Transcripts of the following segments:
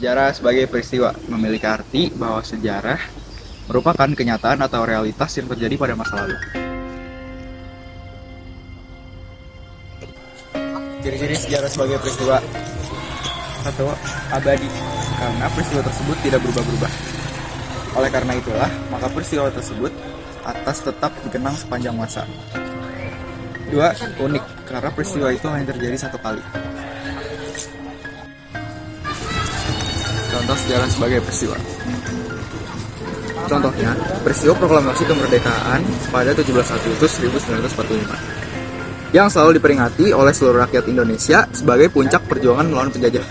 Sejarah sebagai peristiwa memiliki arti bahwa sejarah merupakan kenyataan atau realitas yang terjadi pada masa lalu. Ciri-ciri sejarah sebagai peristiwa atau abadi, karena peristiwa tersebut tidak berubah-ubah. Oleh karena itulah, maka peristiwa tersebut atas tetap dikenang sepanjang masa. 2. Unik, karena peristiwa itu hanya terjadi satu kali. Contoh sejarah sebagai peristiwa. Contohnya, peristiwa proklamasi kemerdekaan pada 17 Agustus 1945 yang selalu diperingati oleh seluruh rakyat Indonesia sebagai puncak perjuangan melawan penjajah.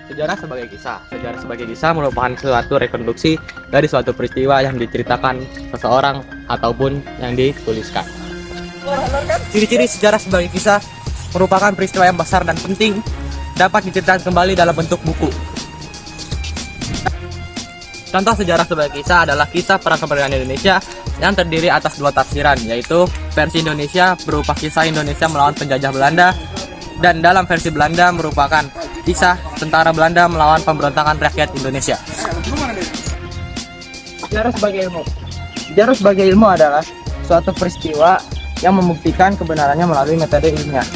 Sejarah sebagai kisah. Sejarah sebagai kisah merupakan suatu rekonstruksi dari suatu peristiwa yang diceritakan seseorang ataupun yang dituliskan. Ciri-ciri sejarah sebagai kisah merupakan peristiwa yang besar dan penting, dapat diceritakan kembali dalam bentuk buku. Contoh sejarah sebagai kisah adalah kisah perang kemerdekaan Indonesia yang terdiri atas dua tafsiran, yaitu versi Indonesia berupa kisah Indonesia melawan penjajah Belanda, dan dalam versi Belanda merupakan kisah tentara Belanda melawan pemberontakan rakyat Indonesia. Sejarah sebagai ilmu. Sejarah sebagai ilmu adalah suatu peristiwa yang membuktikan kebenarannya melalui metode ilmiah.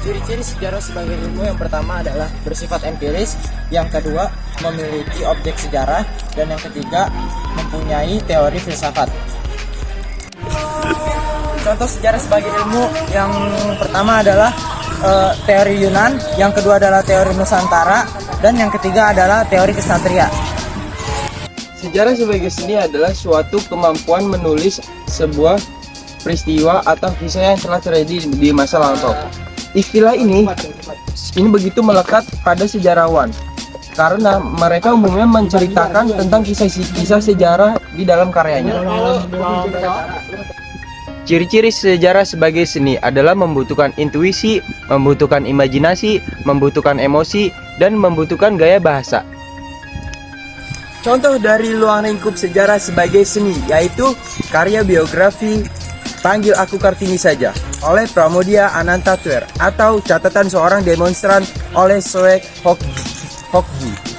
Ciri-ciri sejarah sebagai ilmu yang pertama adalah bersifat empiris, yang kedua memiliki objek sejarah, dan yang ketiga mempunyai teori filsafat. Contoh sejarah sebagai ilmu yang pertama adalah teori Yunan, yang kedua adalah teori Nusantara, dan yang ketiga adalah teori Kesatria. Sejarah sebagai seni adalah suatu kemampuan menulis sebuah peristiwa atau kisah yang telah terjadi di masa lampau. Istilah ini begitu melekat pada sejarawan karena mereka umumnya menceritakan tentang kisah-kisah sejarah di dalam karyanya. Ciri-ciri sejarah sebagai seni adalah membutuhkan intuisi, membutuhkan imajinasi, membutuhkan emosi, dan membutuhkan gaya bahasa. Contoh dari luang lingkup sejarah sebagai seni yaitu karya biografi Panggil Aku Kartini Saja oleh Pramoedya Anantathur atau Catatan Seorang Demonstran oleh Soek Hokji.